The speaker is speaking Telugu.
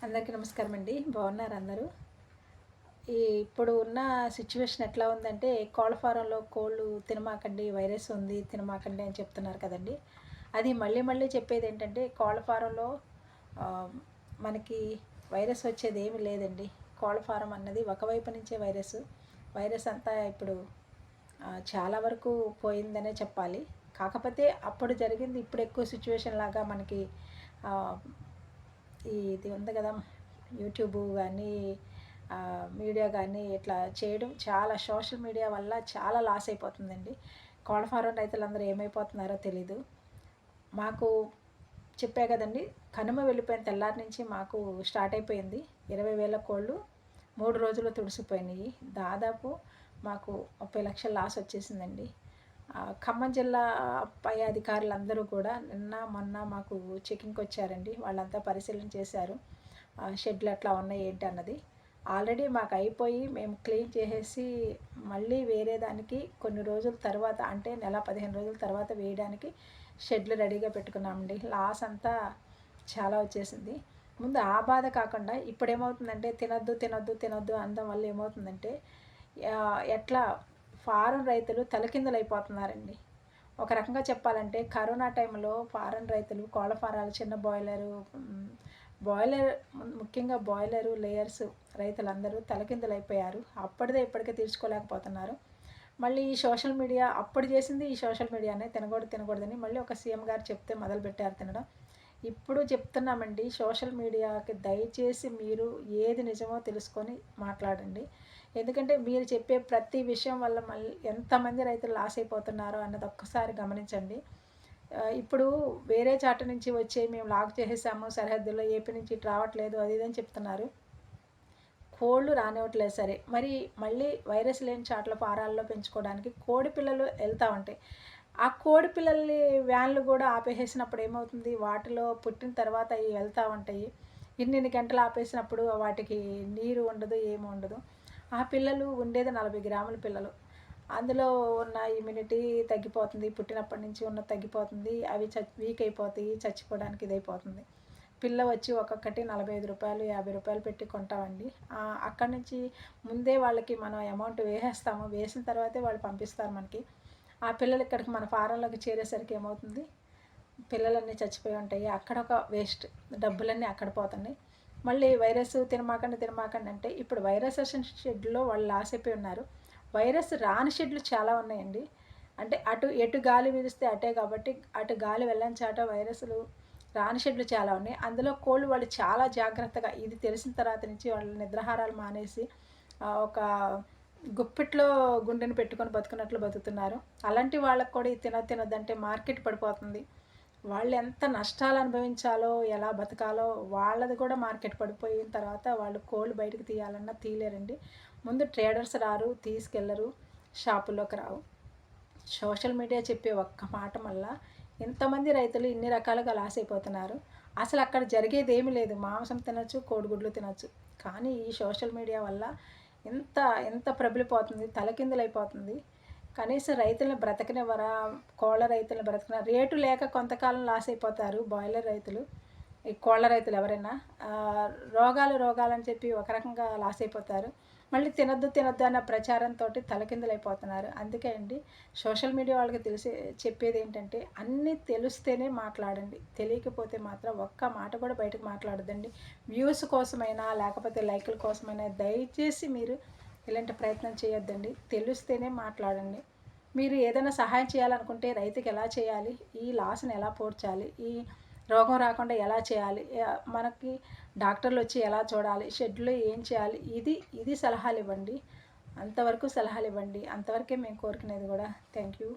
అందరికీ నమస్కారం అండి. బాగున్నారు అందరూ? ఇప్పుడు ఉన్న సిచ్యువేషన్ ఎట్లా ఉందంటే, కోళ్ళ ఫారంలో కోళ్ళు తినమాకండి, వైరస్ ఉంది తినమాకండి అని చెప్తున్నారు కదండీ. అది మళ్ళీ మళ్ళీ చెప్పేది ఏంటంటే, కోళ్ళ ఫారంలో ఆహ్, మనకి వైరస్ వచ్చేది ఏమీ లేదండి. కోళ్ళ ఫారం అన్నది ఒకవైపు నుంచే వైరస్ అంతా ఇప్పుడు చాలా వరకు పోయిందనే చెప్పాలి. కాకపోతే అప్పుడు జరిగింది ఇప్పుడు ఎక్కువ సిచ్యువేషన్ లాగా మనకి ఆహ్, ఇది ఉంది కదా, యూట్యూబ్ కానీ మీడియా కానీ ఇట్లా చేయడం చాలా సోషల్ మీడియా వల్ల చాలా లాస్ అయిపోతుందండి. కోళ్ళ ఫారం రైతులందరూ ఏమైపోతున్నారో తెలీదు. మాకు చెప్పా కదండి, కనుమ వెళ్ళిపోయిన తెల్లారి నుంచి మాకు స్టార్ట్ అయిపోయింది. 20,000 కోళ్ళు 3 రోజులు తుడిసిపోయినాయి. దాదాపు మాకు 30 లక్షల లాస్ వచ్చేసిందండి. ఖమ్మం జిల్లా పై అధికారులందరూ కూడా నిన్న మొన్న మాకు చెకింగ్కి వచ్చారండి. వాళ్ళంతా పరిశీలన చేశారు, షెడ్లు ఎట్లా ఉన్నాయి ఏంటి అన్నది. ఆల్రెడీ మాకు అయిపోయి మేము క్లీన్ చేసేసి మళ్ళీ వేరే దానికి కొన్ని రోజుల తర్వాత, అంటే నెల 15 రోజుల తర్వాత వేయడానికి షెడ్లు రెడీగా పెట్టుకున్నామండి. లాస్ అంతా చాలా వచ్చేసింది. ముందు ఆ బాధ కాకుండా ఇప్పుడు ఏమవుతుందంటే, తినొద్దు తినొద్దు తినొద్దు అనడం వల్ల ఏమవుతుందంటే, ఎట్లా ఫారం రైతులు తలకిందులు అయిపోతున్నారండి. ఒక రకంగా చెప్పాలంటే, కరోనా టైంలో ఫారెన్ రైతులు కోళ్ళ ఫారాలు చిన్న బాయిలర్ ముఖ్యంగా బాయిలరు లేయర్స్ రైతులందరూ తలకిందులైపోయారు. అప్పటిదే ఇప్పటికే తీర్చుకోలేకపోతున్నారు. మళ్ళీ ఈ సోషల్ మీడియా అప్పుడు చేసింది ఈ సోషల్ మీడియానే, తినకూడదని మళ్ళీ ఒక సీఎం గారు చెప్తే మొదలుపెట్టారు తినడం. ఇప్పుడు చెప్తున్నామండి, సోషల్ మీడియాకి దయచేసి మీరు ఏది నిజమో తెలుసుకొని మాట్లాడండి. ఎందుకంటే మీరు చెప్పే ప్రతి విషయం వల్ల మళ్ళీ ఎంతమంది రైతులు లాస్ అయిపోతున్నారో అన్నది ఒక్కసారి గమనించండి. ఇప్పుడు వేరే చాట నుంచి వచ్చి మేము లాక్ చేసేసాము సరిహద్దుల్లో, ఏపీ నుంచి ఇటు రావట్లేదు అది ఇదని చెప్తున్నారు. కోళ్ళు రానివ్వట్లేదు సరే, మరి మళ్ళీ వైరస్ లేని చాట్ల ఫారాల్లో పెంచుకోవడానికి కోడి పిల్లలు వెళ్తూ ఉంటాయి. ఆ కోడి పిల్లల్ని వ్యాన్లు కూడా ఆపేసేసినప్పుడు ఏమవుతుంది, వాటిలో పుట్టిన తర్వాత అవి వెళ్తూ ఉంటాయి. ఇన్ని గంటలు ఆపేసినప్పుడు వాటికి నీరు ఉండదు, ఏమి ఉండదు. ఆ పిల్లలు ఉండేది 40 గ్రాముల పిల్లలు. అందులో ఉన్న ఇమ్యూనిటీ తగ్గిపోతుంది, పుట్టినప్పటి నుంచి ఉన్నది తగ్గిపోతుంది. అవి వీక్ అయిపోతాయి, చచ్చిపోవడానికి ఇదైపోతుంది. పిల్ల వచ్చి ఒక్కొక్కటి 45 రూపాయలు 50 రూపాయలు పెట్టి కొంటామండి. అక్కడి నుంచి ముందే వాళ్ళకి మనం అమౌంట్ వేసేస్తాము, వేసిన తర్వాతే వాళ్ళు పంపిస్తారు మనకి. ఆ పిల్లలు ఇక్కడికి మన ఫారంలోకి చేరేసరికి ఏమవుతుంది, పిల్లలన్నీ చచ్చిపోయి ఉంటాయి. అక్కడ ఒక వేస్ట్, డబ్బులన్నీ అక్కడ పోతున్నాయి. మళ్ళీ వైరస్ తినమాకండి అంటే, ఇప్పుడు వైరస్ వచ్చిన షెడ్లో వాళ్ళు లాస్ అయిపోయి ఉన్నారు. వైరస్ రాని షెడ్లు చాలా ఉన్నాయండి. అంటే ఎటు గాలి వీలిస్తే అటే కాబట్టి, అటు గాలి వెళ్ళని చాట వైరస్లు రాని షెడ్లు చాలా ఉన్నాయి. అందులో కోళ్ళు వాళ్ళు చాలా జాగ్రత్తగా, ఇది తెలిసిన తర్వాత నుంచి వాళ్ళు నిద్రాహారాలు మానేసి ఒక గుప్పిట్లో గుండెని పెట్టుకొని బతుకున్నట్లు బతుకుతున్నారు. అలాంటి వాళ్ళకు కూడా ఇది తినొద్దంటే మార్కెట్ పడిపోతుంది. వాళ్ళు ఎంత నష్టాలు అనుభవించాలో, ఎలా బతకాలో వాళ్ళది కూడా మార్కెట్ పడిపోయిన తర్వాత వాళ్ళు కోళ్ళు బయటకు తీయాలన్నా తీయలేరండి. ముందు ట్రేడర్స్ రారు, తీసుకెళ్ళరు, షాపుల్లోకి రావు. సోషల్ మీడియా చెప్పే ఒక్క మాట వల్ల ఎంతమంది రైతులు ఇన్ని రకాలుగా లాస్ అయిపోతున్నారు. అసలు అక్కడ జరిగేది ఏమీ లేదు, మాంసం తినచ్చు, కోడిగుడ్లు తినచ్చు. కానీ ఈ సోషల్ మీడియా వల్ల ఎంత ఎంత ప్రబలిపోతుంది, తలకిందులైపోతుంది. కనీసం రైతులను బ్రతకనివ్వరా, కోళ్ళ రైతులను బ్రతకన రేటు లేక కొంతకాలం లాస్ అయిపోతారు బాయిలర్ రైతులు, ఈ కోళ్ళ రైతులు ఎవరైనా. రోగాలని చెప్పి ఒక రకంగా లాస్ అయిపోతారు. మళ్ళీ తినొద్దు అన్న ప్రచారంతో తలకిందులైపోతున్నారు. అందుకే అండి, సోషల్ మీడియా వాళ్ళకి చెప్పేది ఏంటంటే, అన్నీ తెలిస్తేనే మాట్లాడండి, తెలియకపోతే మాత్రం ఒక్క మాట కూడా బయటకు మాట్లాడద్దండి. వ్యూస్ కోసమైనా లేకపోతే లైకుల కోసమైనా దయచేసి మీరు ఇలాంటి ప్రయత్నం చేయొద్దండి. తెలిస్తేనే మాట్లాడండి. మీరు ఏదైనా సహాయం చేయాలనుకుంటే రైతుకి ఎలా చేయాలి, ఈ లాస్ని ఎలా పోడ్చాలి, ఈ రోగం రాకుండా ఎలా చేయాలి, మనకి డాక్టర్లు వచ్చి ఎలా చూడాలి, షెడ్లో ఏం చేయాలి, ఇది సలహాలు ఇవ్వండి. అంతవరకు సలహాలు ఇవ్వండి. అంతవరకే మేము కోరుకునేది కూడా. Thank you.